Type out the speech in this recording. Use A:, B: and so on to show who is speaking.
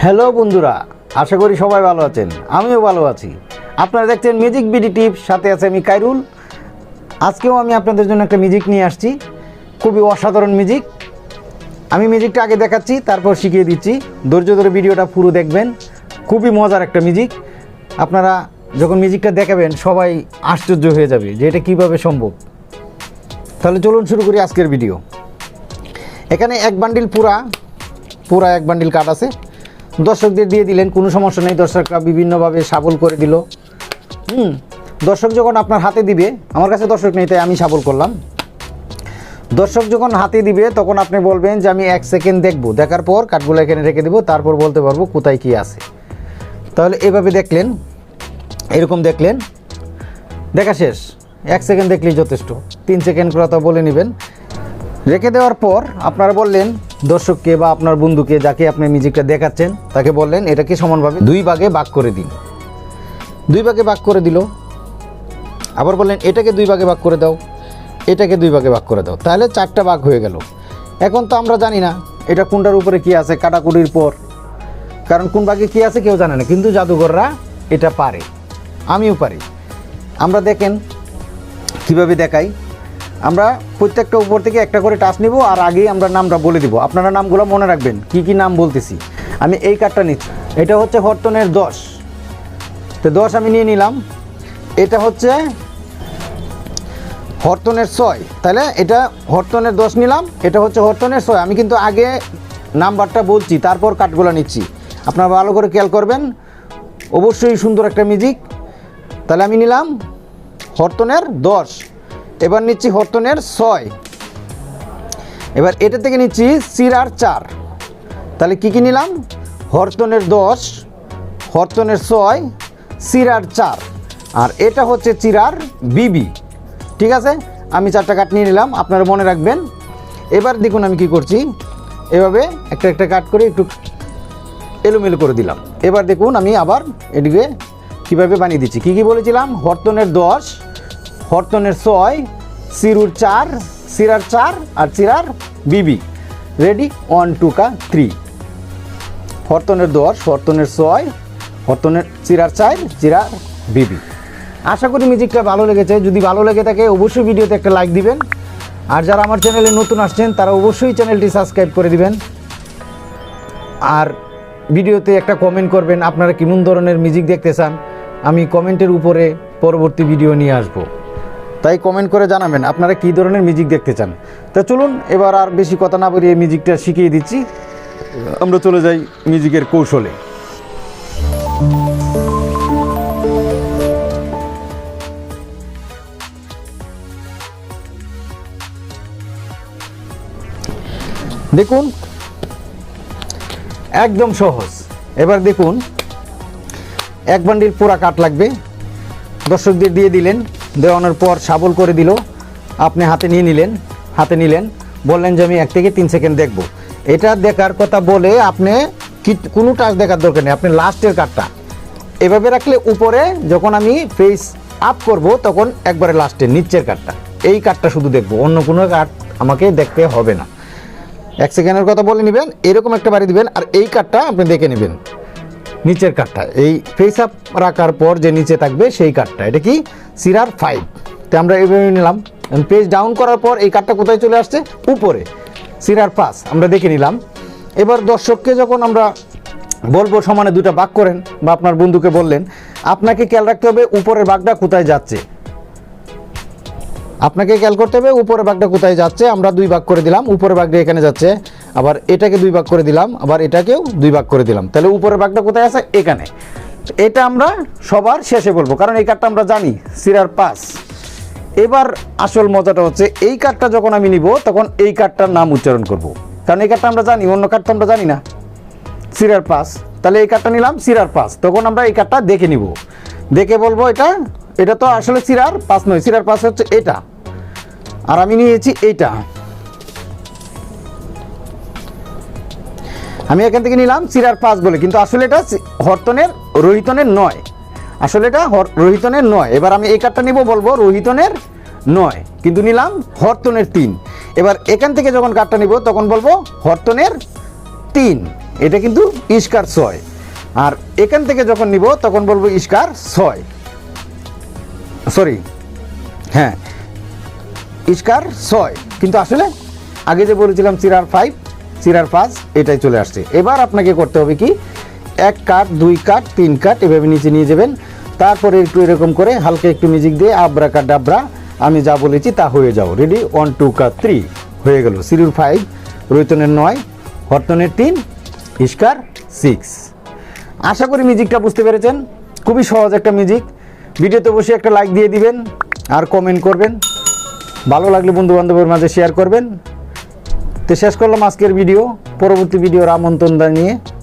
A: Hello বন্ধুরা, আশা করি সবাই ভালো আছেন। আমিও ভালো আছি। আপনারা দেখছেন মিউজিক বিডি টিপস, সাথে আছে আমি কাইরুল। আজকেও আমি আপনাদের জন্য একটা মিউজিক নিয়ে আসছি, খুবই অসাধারণ মিউজিক। আমি মিউজিকটা আগে দেখাচ্ছি, তারপর শিখিয়ে দিচ্ছি। ধৈর্য ধরে ভিডিওটা পুরো দেখবেন। খুবই মজার একটা মিউজিক। আপনারা যখন মিউজিকটা দেখাবেন সবাই আশ্চর্য হয়ে যাবে যে এটা কীভাবে সম্ভব। তাহলে চলুন শুরু করি আজকের ভিডিও। এখানে এক বান্ডিল পুরা এক বান্ডিল কাঠ আছে। দর্শকদের দিয়ে দিলেন, কোনো সমস্যা নেই। দর্শকরা বিভিন্নভাবে সাবল করে দিল। দর্শক যখন আপনার হাতে দিবে, আমার কাছে দর্শক নেই তাই আমি সাবল করলাম। দর্শক যখন হাতে দিবে তখন আপনি বলবেন যে আমি 1 সেকেন্ড দেখব, দেখার পর কাঠগুলো এখানে রেখে দেবো, তারপর বলতে পারবো কোথায় কী আছে। তাহলে এভাবে দেখলেন, এরকম দেখলেন, দেখা শেষ। 1 সেকেন্ড দেখলেই যথেষ্ট। 3 সেকেন্ড কথা বলে নেবেন। রেখে দেওয়ার পর আপনারা বললেন দর্শককে বা আপনার বন্ধুকে, যাকে আপনি মিউজিকটা দেখাচ্ছেন, তাকে বললেন এটাকে সমানভাবে 2 ভাগে ভাগ করে দিন। 2 ভাগে ভাগ করে দিল। আবার বললেন এটাকে 2 ভাগে ভাগ করে দাও, এটাকে 2 ভাগে ভাগ করে দাও। তাহলে 4টা ভাগ হয়ে গেল। এখন তো আমরা জানি না এটা কোনটার উপরে কী আছে কাটাকুটির পর, কারণ কোন ভাগে কী আছে কেউ জানে না, কিন্তু জাদুঘররা এটা পারে, আমিও পারি। আমরা দেখেন কীভাবে দেখাই। আমরা প্রত্যেকটা উপর থেকে একটা করে টাচ নিব, আর আগেই আমরা নামটা বলে দিব। আপনারা নামগুলো মনে রাখবেন, কি কি নাম বলতেছি। আমি এই কার্ডটা নিচ্ছি, এটা হচ্ছে হরতনের 10। তো 10 আমি নিয়ে নিলাম। এটা হচ্ছে হরতনের 6, তাহলে এটা হরতনের 10 নিলাম। এটা হচ্ছে হরতনের 6। আমি কিন্তু আগে নাম্বারটা বলছি, তারপর কার্ডগুলো নিচ্ছি। আপনারা ভালো করে খেয়াল করবেন। অবশ্যই সুন্দর একটা মিউজিক। তাহলে আমি নিলাম হরতনের 10, এবার নিচ্ছি হরতনের 6, এবার এটা থেকে নিচ্ছি চিরার 4। তাহলে কি কি নিলাম? হরতনের 10, হরতনের 6, চিরার 4, আর এটা হচ্ছে চিরার বিবি। ঠিক আছে, আমি 4টা কাঠ নিয়ে নিলাম, আপনারা মনে রাখবেন। এবার দেখুন আমি কি করছি, এভাবে একটা একটা কাট করে একটু এলোমেলো করে দিলাম। এবার দেখুন আমি আবার এদিকে কীভাবে বানিয়ে দিচ্ছি। কি কি বলেছিলাম? হরতনের 10, হরতনের 6, চিরুর 4, চিরার 4 আর চিরার বিবি। রেডি? 1 2 3। হরতনের 10, হরতনের 6, হরতনের চিরার 4, চিরার বিবি। আশা করি মিউজিকটা ভালো লেগেছে। যদি ভালো লেগে থাকে অবশ্যই ভিডিওতে একটা লাইক দিবেন। আর যারা আমার চ্যানেলে নতুন আসছেন তারা অবশ্যই চ্যানেলটি সাবস্ক্রাইব করে দিবেন। আর ভিডিওতে একটা কমেন্ট করবেন আপনারা কেমন ধরনের মিউজিক দেখতে চান। আমি কমেন্টের উপরে পরবর্তী ভিডিও নিয়ে আসব, তাই কমেন্ট করে জানাবেন আপনারা কী ধরনের মিউজিক দেখতে চান। তা চলুন এবার আর বেশি কথা না বলিয়ে মিউজিকটা শিখিয়ে দিচ্ছি। আমরা চলে যাই মিউজিকের কৌশলে। দেখুন একদম সহজ। এবার দেখুন এক বান্ডিল পুরা কাঠ লাগবে। দর্শকদের দিয়ে দিলেন, দেওয়ানোর পর সাবল করে দিল। আপনি হাতে নিলেন, বললেন যে আমি 1 থেকে 3 সেকেন্ড দেখব। এটা দেখার কথা বলে আপনি কোনো টাচ দেখার দরকার নেই। আপনি লাস্টের কাঠটা এভাবে রাখলে উপরে, যখন আমি ফেস আপ করব তখন একবারে লাস্টের নিচের কাঠটা, এই কাঠটা শুধু দেখব, অন্য কোনো কাঠ আমাকে দেখতে হবে না। 1 সেকেন্ডের কথা বলে নেবেন, এরকম একটা বাড়ি দিবেন, আর এই কাঠটা আপনি দেখে নেবেন, নিচের কাঠটা। এই ফেস আপ রাখার পর যে নিচে থাকবে সেই কাঠটা। এটা কি? চিরার 5। তো আমরা এইভাবে নিলাম। পেজ ডাউন করার পর এই কাঠটা কোথায় চলে আসছে? উপরে, চিরার 5 আমরা দেখে নিলাম। এবার দর্শককে যখন আমরা বলবো সমানে 2টা ভাগ করেন, বা আপনার বন্ধুকে বললেন, আপনাকে খেয়াল রাখতে হবে উপরের ভাগটা কোথায় যাচ্ছে। আপনাকে খেয়াল করতে হবে উপরের ভাগটা কোথায় যাচ্ছে। আমরা 2 ভাগ করে দিলাম, উপরের ভাগটা এখানে যাচ্ছে। আবার এটাকে 2 ভাগ করে দিলাম, আবার এটাকেও 2 ভাগ করে দিলাম। তাহলে উপরের ভাগটা কোথায় আছে? এখানে। এটা আমরা সবার শেষে বলবো, কারণ এই কাঠটা আমরা জানি, চিরার 5। এবার আসল মজাটা হচ্ছে এই কাঠটা যখন আমি নিব তখন এই কাঠটার নাম উচ্চারণ করব, কারণ এই কাঠটা আমরা জানি, অন্য কাঠ তো আমরা জানি না। চিরার 5, তাহলে এই কাঠটা নিলাম চিরার 5। তখন আমরা এই কাঠটা দেখে নিব, দেখে বলবো এটা তো আসলে চিরার 5 নয়, চিরার 5 হচ্ছে এটা, আর আমি নিয়েছি এইটা। আমি এখান থেকে নিলাম চিরার 5 বলে, কিন্তু আসলে এটা হরতনের রোহিতনের নয়, আসলে এটা রোহিতনের নয়। এবার আমি এই কাঠটা নিব, বলবো রোহিতনের 9, কিন্তু নিলাম হরতনের 3। এবার এখান থেকে যখন কাঠটা নিব তখন বলবো হরতনের 3। এটা কিন্তু ইস্কার 6, আর এখান থেকে যখন নিব তখন বলবো ইস্কার 6, সরি হ্যাঁ ইস্কার 6, কিন্তু আসলে আগে যে বলেছিলাম চিরার 5 চিরার 5 এটাই চলে আসছে। এবার আপনাকে করতে হবে কি 1 কাট 2 কাট 3 কাট এভাবে নিচে নিয়ে যাবেন, তারপরে একটু এরকম করে হালকা একটু মিউজিক দিয়ে আব্রা কাডাব্রা আমি যা বলেছি তা হয়ে যাও। রেডি 1 2 কাট 3 হয়ে গেল। সিরুর 5, রৈতনের 9, হরতনের 3, ইস্কার 6। আশা করি মিউজিকটা বুঝতে পেরেছেন। খুবই সহজ একটা মিউজিক। ভিডিওতে বসে একটা লাইক দিয়ে দিবেন আর কমেন্ট করবেন, ভালো লাগলে বন্ধু বান্ধবের মাঝে শেয়ার করবেন। তো শেষ করলাম আজকের ভিডিও, পরবর্তী ভিডিওর আমন্ত্রণ জানিয়ে